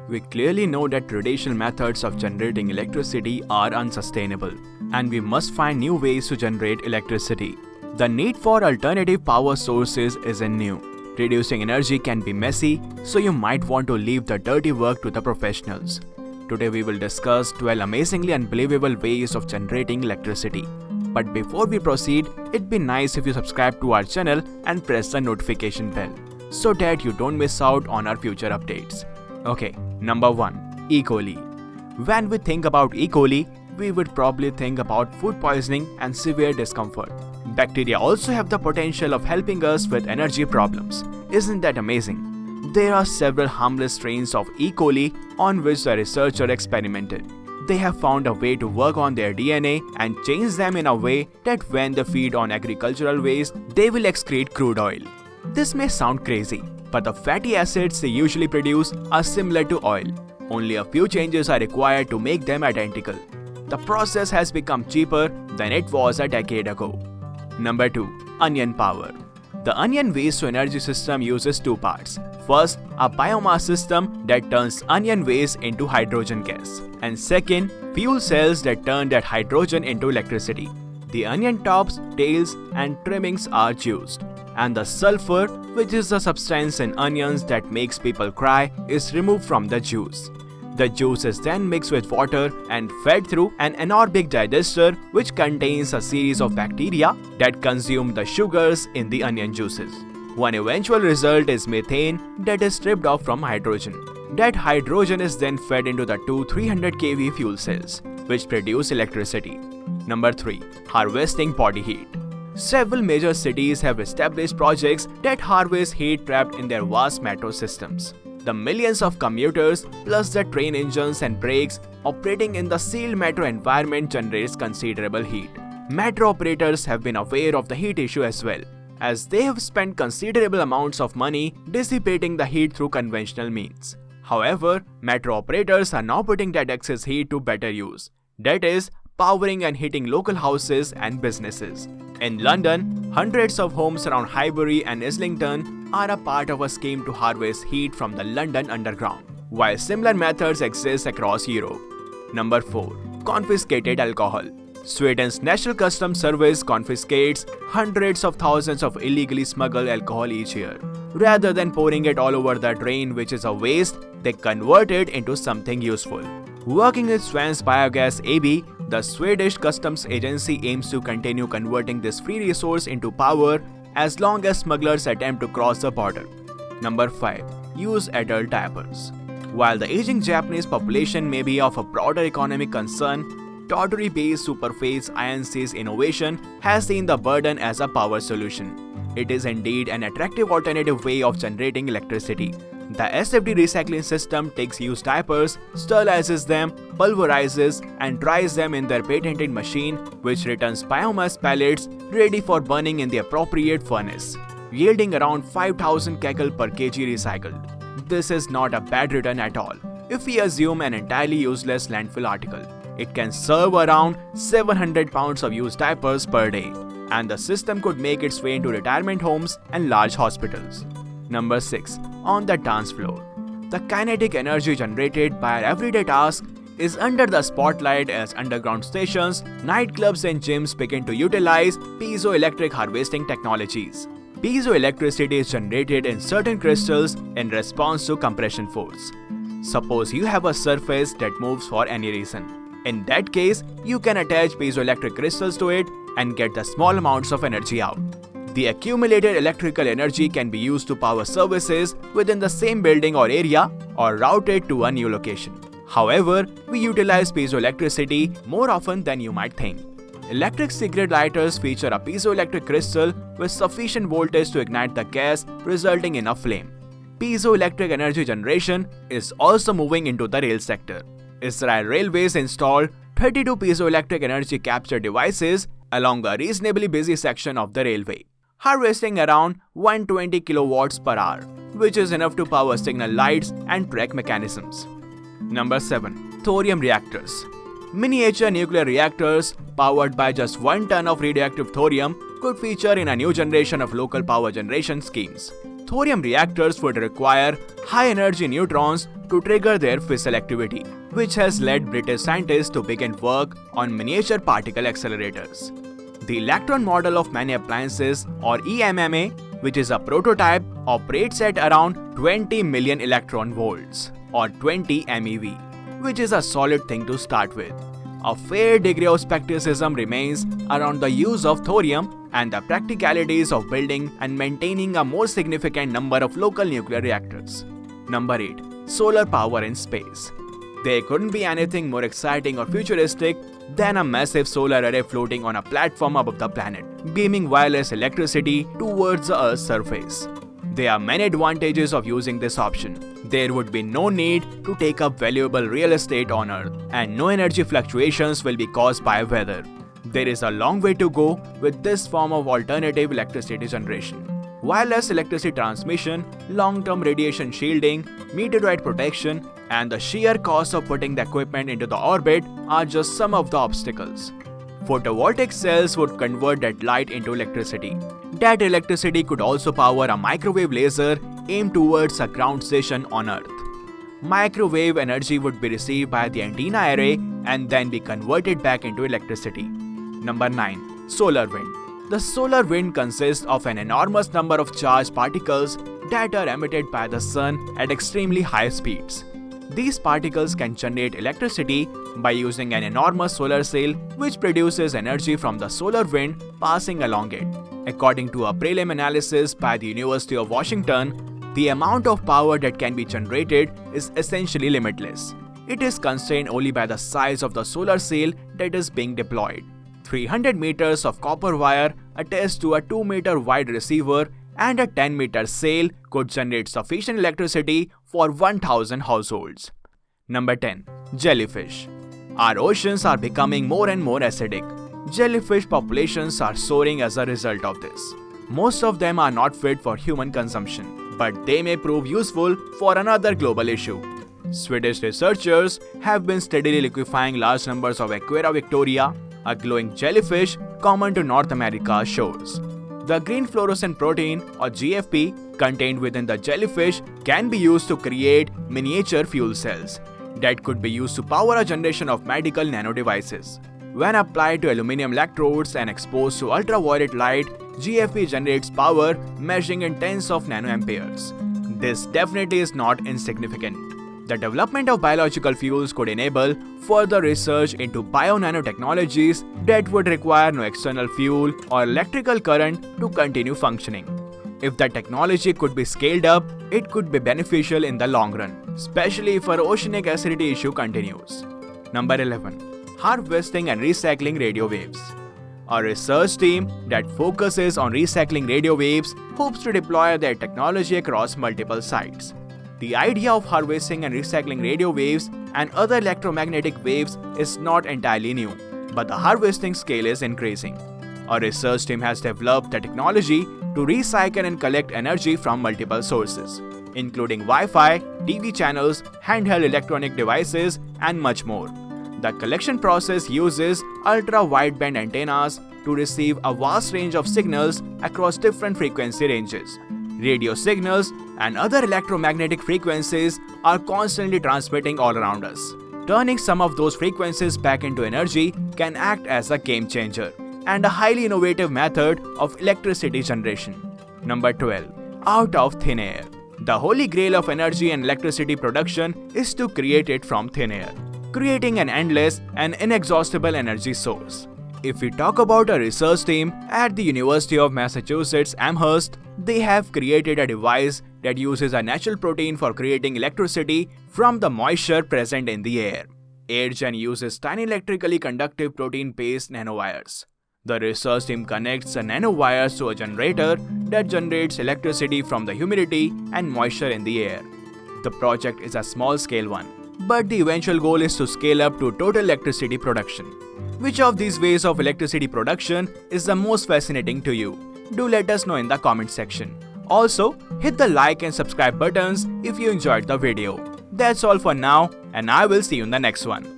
We clearly know that traditional methods of generating electricity are unsustainable, and we must find new ways to generate electricity. The need for alternative power sources isn't new. Reducing energy can be messy, so you might want to leave the dirty work to the professionals. Today we will discuss 12 amazingly unbelievable ways of generating electricity. But before we proceed, it'd be nice if you subscribe to our channel and press the notification bell, so that you don't miss out on our future updates. Okay, number 1. E. coli. When we think about E. coli, we would probably think about food poisoning and severe discomfort. Bacteria also have the potential of helping us with energy problems. Isn't that amazing? There are several harmless strains of E. coli on which the researcher experimented. They have found a way to work on their DNA and change them in a way that when they feed on agricultural waste, they will excrete crude oil. This may sound crazy, but the fatty acids they usually produce are similar to oil. Only a few changes are required to make them identical. The process has become cheaper than it was a decade ago. Number 2. Onion power. The onion waste-to-energy system uses two parts. First, a biomass system that turns onion waste into hydrogen gas. And second, fuel cells that turn that hydrogen into electricity. The onion tops, tails, and trimmings are juiced. And the sulfur, which is the substance in onions that makes people cry, is removed from the juice. The juice is then mixed with water and fed through an anaerobic digester which contains a series of bacteria that consume the sugars in the onion juices. One eventual result is methane that is stripped off from hydrogen. That hydrogen is then fed into the two 300 kV fuel cells, which produce electricity. Number 3. Harvesting body heat. Several major cities have established projects that harvest heat trapped in their vast metro systems. The millions of commuters, plus the train engines and brakes operating in the sealed metro environment generates considerable heat. Metro operators have been aware of the heat issue as well, as they have spent considerable amounts of money dissipating the heat through conventional means. However, metro operators are now putting that excess heat to better use. That is, powering and heating local houses and businesses. In London, hundreds of homes around Highbury and Islington are a part of a scheme to harvest heat from the London Underground, while similar methods exist across Europe. Number 4. Confiscated alcohol. Sweden's National Customs Service confiscates hundreds of thousands of illegally smuggled alcohol each year. Rather than pouring it all over the drain, which is a waste, they convert it into something useful. Working with Svensk Biogas AB, the Swedish Customs Agency aims to continue converting this free resource into power as long as smugglers attempt to cross the border. Number 5. Use adult diapers. While the aging Japanese population may be of a broader economic concern, tawdry-based superphase INC's innovation has seen the burden as a power solution. It is indeed an attractive alternative way of generating electricity. The SFD recycling system takes used diapers, sterilizes them, pulverizes, and dries them in their patented machine, which returns biomass pellets ready for burning in the appropriate furnace, yielding around 5,000 kcal per kg recycled. This is not a bad return at all. If we assume an entirely useless landfill article, it can serve around 700 pounds of used diapers per day, and the system could make its way into retirement homes and large hospitals. Number 6. On the dance floor. The kinetic energy generated by our everyday tasks is under the spotlight as underground stations, nightclubs and gyms begin to utilize piezoelectric harvesting technologies. Piezoelectricity is generated in certain crystals in response to compression force. Suppose you have a surface that moves for any reason. In that case, you can attach piezoelectric crystals to it and get the small amounts of energy out. The accumulated electrical energy can be used to power services within the same building or area or route it to a new location. However, we utilize piezoelectricity more often than you might think. Electric cigarette lighters feature a piezoelectric crystal with sufficient voltage to ignite the gas, resulting in a flame. Piezoelectric energy generation is also moving into the rail sector. Israel Railways installed 32 piezoelectric energy capture devices along a reasonably busy section of the railway, harvesting around 120 kilowatts per hour, which is enough to power signal lights and track mechanisms. Number 7. Thorium reactors. Miniature nuclear reactors powered by just 1 ton of radioactive thorium could feature in a new generation of local power generation schemes. Thorium reactors would require high-energy neutrons to trigger their fissile activity, which has led British scientists to begin work on miniature particle accelerators. The electron model of many appliances, or EMMA, which is a prototype, operates at around 20 million electron volts, or 20 MeV, which is a solid thing to start with. A fair degree of skepticism remains around the use of thorium and the practicalities of building and maintaining a more significant number of local nuclear reactors. Number 8. Solar power in space. There couldn't be anything more exciting or futuristic than a massive solar array floating on a platform above the planet, beaming wireless electricity towards the Earth's surface. There are many advantages of using this option. There would be no need to take up valuable real estate on Earth, and no energy fluctuations will be caused by weather. There is a long way to go with this form of alternative electricity generation. Wireless electricity transmission, long-term radiation shielding, meteorite protection, and the sheer cost of putting the equipment into the orbit are just some of the obstacles. Photovoltaic cells would convert that light into electricity. That electricity could also power a microwave laser aimed towards a ground station on Earth. Microwave energy would be received by the antenna array and then be converted back into electricity. Number 9. Solar wind. The solar wind consists of an enormous number of charged particles that are emitted by the sun at extremely high speeds. These particles can generate electricity by using an enormous solar sail which produces energy from the solar wind passing along it. According to a prelim analysis by the University of Washington, the amount of power that can be generated is essentially limitless. It is constrained only by the size of the solar sail that is being deployed. 300 meters of copper wire attached to a 2-meter wide receiver and a 10-meter sail could generate sufficient electricity for 1,000 households. Number 10. Jellyfish. Our oceans are becoming more and more acidic. Jellyfish populations are soaring as a result of this. Most of them are not fit for human consumption, but they may prove useful for another global issue. Swedish researchers have been steadily liquefying large numbers of Aquaria victoria, a glowing jellyfish common to North America's shores. The green fluorescent protein, or GFP, contained within the jellyfish can be used to create miniature fuel cells that could be used to power a generation of medical nanodevices. When applied to aluminum electrodes and exposed to ultraviolet light, GFP generates power measuring in tens of nanoamperes. This definitely is not insignificant. The development of biological fuels could enable further research into bio-nanotechnologies that would require no external fuel or electrical current to continue functioning. If the technology could be scaled up, it could be beneficial in the long run, especially if our oceanic acidity issue continues. Number 11. Harvesting and recycling radio waves. A research team that focuses on recycling radio waves hopes to deploy their technology across multiple sites. The idea of harvesting and recycling radio waves and other electromagnetic waves is not entirely new, but the harvesting scale is increasing. A research team has developed the technology to recycle and collect energy from multiple sources, including Wi-Fi, TV channels, handheld electronic devices, and much more. The collection process uses ultra-wideband antennas to receive a vast range of signals across different frequency ranges. Radio signals and other electromagnetic frequencies are constantly transmitting all around us. Turning some of those frequencies back into energy can act as a game changer and a highly innovative method of electricity generation. Number 12. Out of thin air. The holy grail of energy and electricity production is to create it from thin air, creating an endless and inexhaustible energy source. If we talk about a research team at the University of Massachusetts Amherst, they have created a device that uses a natural protein for creating electricity from the moisture present in the air. AirGen uses tiny electrically conductive protein-based nanowires. The research team connects the nanowires to a generator that generates electricity from the humidity and moisture in the air. The project is a small-scale one, but the eventual goal is to scale up to total electricity production. Which of these ways of electricity production is the most fascinating to you? Do let us know in the comment section. Also, hit the like and subscribe buttons if you enjoyed the video. That's all for now, and I will see you in the next one.